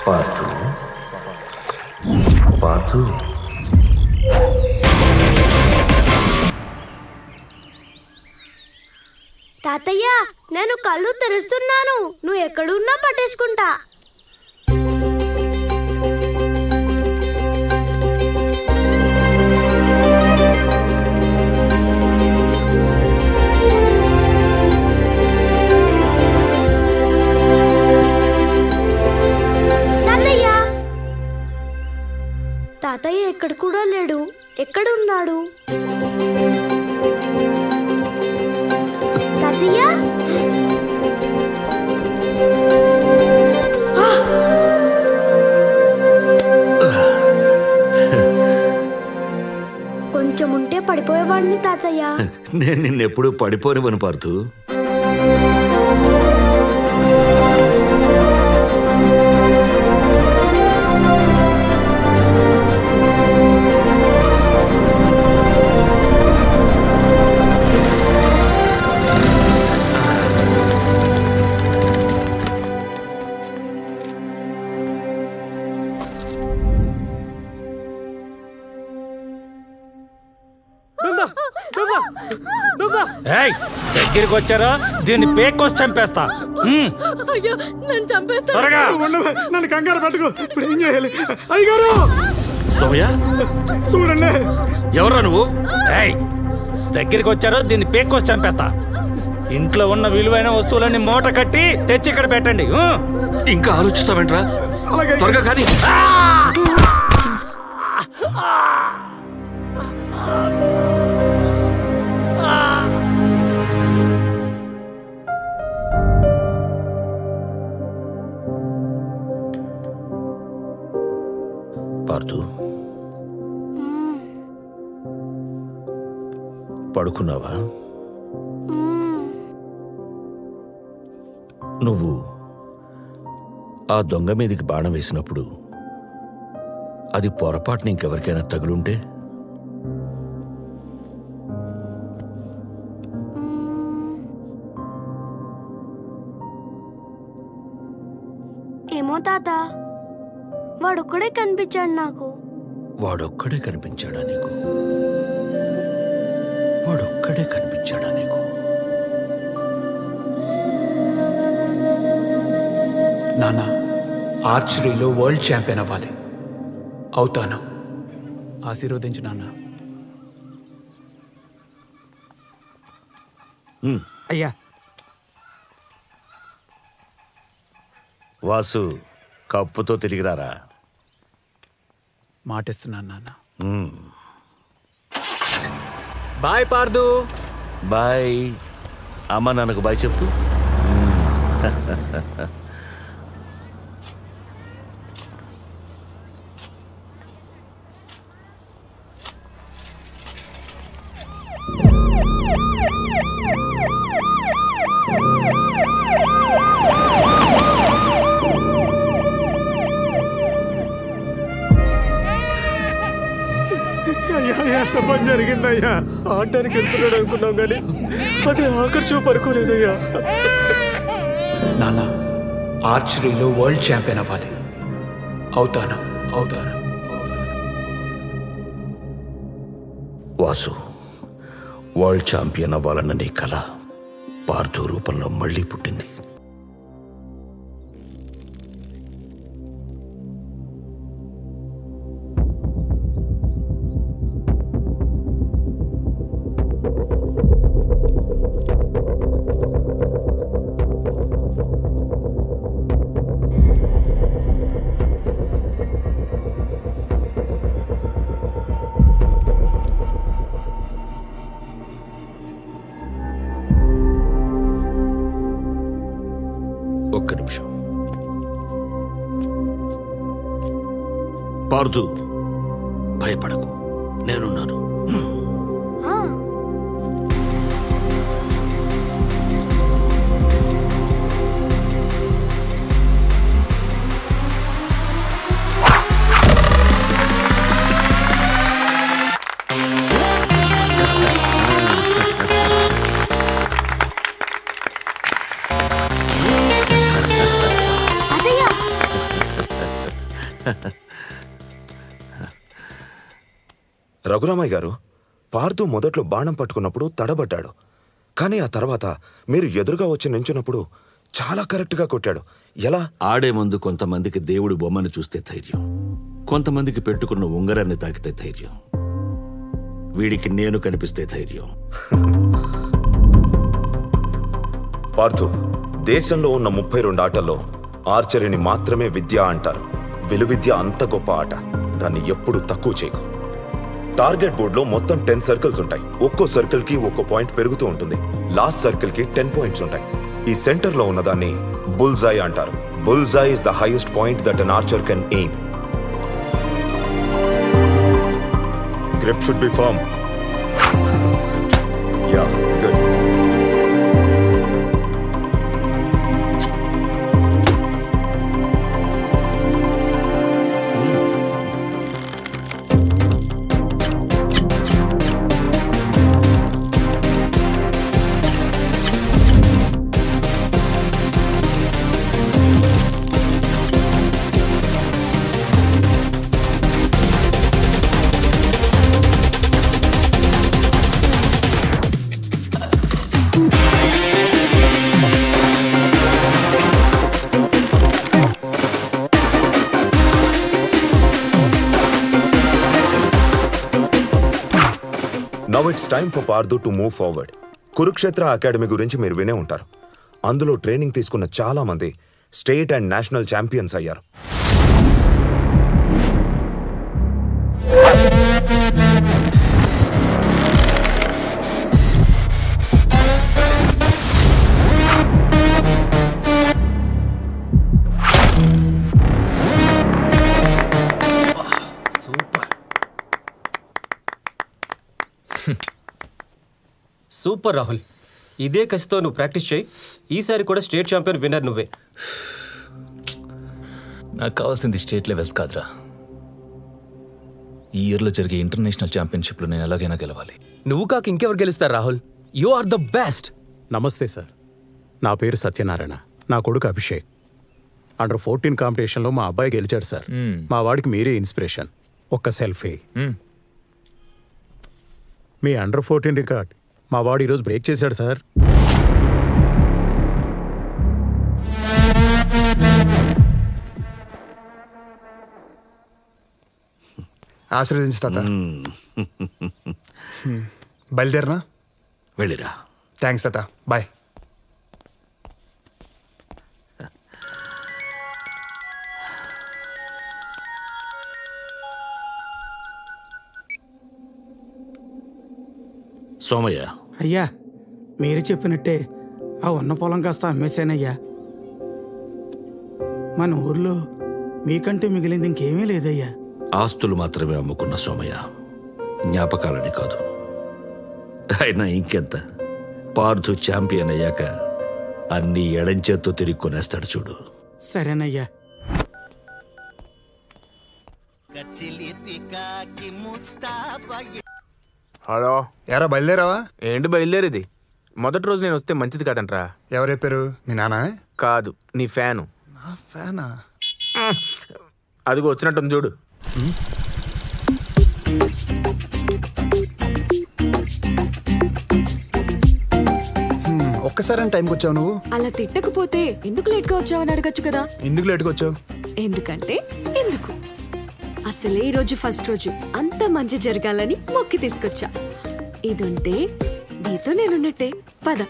పార్థు పార్థు తాతయ్య, నేను కళ్ళు తెరుస్తున్నాను. నువ్వు ఎక్కడున్నా పట్టేసుకుంటా. తాతయ్య, తాతయ్య ఎక్కడ కూడా లేడు. ఎక్కడున్నాడు తాతయ్య? కొంచెం ఉంటే పడిపోయేవాడిని తాతయ్య. నేను నిన్నెప్పుడు పడిపోనివను పార్థు. దగ్గరికి వచ్చారా దీన్ని పేక్కోసి చంపేస్తా. త్వరగా నన్ను కంగారు పట్టుకో. ఇప్పుడు ఏం చేయాలి అయ్యగారు? సోమయ్య, చూడండి. ఎవరా నువ్వు? దగ్గరికి వచ్చారో దీన్ని పేక్కోసి చంపేస్తా. ఇంట్లో ఉన్న విలువైన వస్తువులన్నీ మూట కట్టి తెచ్చి ఇక్కడ పెట్టండి. ఇంకా ఆలోచిస్తావేంట్రా? త్వరగా కానీ. పార్థు, పడుకున్నావా? నువ్వు ఆ దొంగ మీదకి బాణం వేసినప్పుడు అది పొరపాటున ఇంకెవరికైనా తగులుంటే? ఏమో తాత, వాడొక్కడే కనిపించాడు నాకు. వాడొక్కడే కనిపించాడా నీకు? వాడొక్కడే కనిపించాడా నీకు? నాన్న, ఆర్చరీలో వరల్డ్ ఛాంపియన్ అవ్వాలి. అవుతాను. ఆశీర్వదించు నాన్న. అయ్యా. వాసు, కప్పుతో తిరిగిరారా. మాటిస్తున్నాను నాన్న. బాయ్ పార్దు. బాయ్. అమ్మ నాన్నకు బాయ్ చెప్పు. ఎంత పని జరిగిందయ్యా? ఆడడానికి వెళ్తున్నాడు అనుకున్నాం కానీ అది ఆకర్షణ పడుకోలేదయ్యా. నాన్న, ఆర్చరీలో వరల్డ్ ఛాంపియన్ అవ్వాలి. అవుతాను. వాసు, వరల్డ్ ఛాంపియన్ అవ్వాలన్న నీ కళ పార్థు రూపంలో మళ్ళీ పుట్టింది. ఒక్క నిమిషం. పార్థు, భయపడకు, నేనున్నాను. రఘురామయ్య గారు, పార్థు మొదట్లో బాణం పట్టుకున్నప్పుడు తడబడ్డాడు. కానీ ఆ తర్వాత మీరు ఎదురుగా వచ్చి నించున్నప్పుడు చాలా కరెక్ట్గా కొట్టాడు. ఎలా? ఆడే ముందు కొంతమందికి దేవుడి బొమ్మను చూస్తే ధైర్యం, కొంతమందికి పెట్టుకున్న ఉంగరాన్ని తాకితే ధైర్యం, వీడికి నేను కనిపిస్తే ధైర్యం. పార్థు, దేశంలో ఉన్న 32 ఆటల్లో ఆర్చరీని మాత్రమే విద్య అంటారు. విలువిద్య అంత గొప్ప ఆట, దాన్ని ఎప్పుడు తక్కువ చేయకు. టార్గెట్ బోర్డులో మొత్తం 10 సర్కిల్స్ ఉంటాయి. ఒక్కో సర్కిల్ కి ఒక్కో పాయింట్ పెరుగుతూ ఉంటుంది. లాస్ట్ సర్కిల్ కి 10 పాయింట్స్ ఉంటాయి. ఈ సెంటర్ లో ఉన్నదాన్ని బుల్జాయ్ అంటారు. Bullseye is the highest point that an archer can aim. Grip should be firm. Yeah, good. Now it's time for Parthu to move forward. Kurukshetra academy గురించి మీరు వినే ఉంటారు. అందులో ట్రైనింగ్ తీసుకున్న చాలా మంది స్టేట్ అండ్ నేషనల్ ఛాంపియన్స్ అయ్యారు. సూపర్ రాహుల్, ఇదే కసితో నువ్వు ప్రాక్టీస్ చేయి. ఈసారి కూడా స్టేట్ ఛాంపియన్ విన్నర్ నువ్వే. నాకు కావాల్సింది స్టేట్ లెవెల్స్ కాదురా, ఈ ఇయర్లో జరిగే ఇంటర్నేషనల్ ఛాంపియన్షిప్లో నేను ఎలాగైనా గెలవాలి. నువ్వు కాక ఇంకెవరు గెలుస్తారు Rahul? You are the best. నమస్తే సార్, నా పేరు సత్యనారాయణ. నా కొడుకు అభిషేక్. అండర్ 14 కాంపిటీషన్లో మా అబ్బాయి గెలిచాడు సార్. మా వాడికి మీరే ఇన్స్పిరేషన్. ఒక్క సెల్ఫీ. మీ అండర్ 14 రికార్డ్ మా వాడు ఈరోజు బ్రేక్ చేశాడు సార్. ఆశీర్వదించు తాత. బయలుదేరనా? వెళ్ళిరా. థ్యాంక్స్ తాత, బాయ్. సోమయ్య, అయ్యా మీరు చెప్పినట్టే ఆ ఉన్న పొలం కాస్త అమ్మేశానయ్యా. మన ఊర్లో మీకంటే మిగిలింది ఇంకేమీ లేదయ్యా. ఆస్తులు మాత్రమే అమ్ముకున్న సోమయ్య, జ్ఞాపకాలని కాదు. అయినా ఇంకెంత, పార్థు ఛాంపియన్ అయ్యాక అన్ని ఎడంచేత్తో తిరిగి కొనేస్తాడు చూడు. సరేనయ్యా. హలో, ఎరా బయలుదేరావా? ఏంటి బయలుదేరేది? మొదటి రోజు నేను వస్తే మంచిది కాదంట్రా. ఎవరు చెప్పారు? మీ నాన్న? కాదు, నీ ఫ్యాను. నా ఫ్యానా? అదిగో వచ్చినట్టుంది చూడు. ఒక్కసారి టైంకి వచ్చావు నువ్వు? అలా తిట్టకపోతే ఎందుకు లేట్ గా వచ్చావని అడగచ్చు కదా. ఎందుకు లేట్గా వచ్చావు? ఎందుకంటే ఎందుకు, అసలే ఈ రోజు ఫస్ట్ రోజు, అంత మంచి జరగాలని మొక్కి తీసుకొచ్చా. ఇదుంటే నీతో నేనున్నట్టే. పద.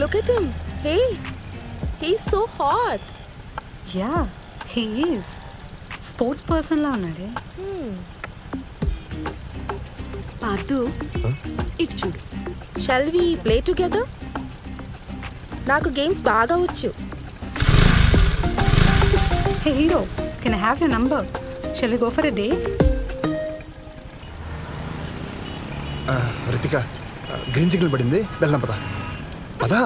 Look at him. Hey, he's so hot. Yeah, he is. Sports person లా ఉన్నాడే. పార్థు, ఇటు చూడు. Shall we play together? నాకు గేమ్స్ బాగా వచ్చు. Hey hero, can I have your number? Shall we go for a date? Ritika, green signal పడింది, వెళ్దాం పదా. పదా.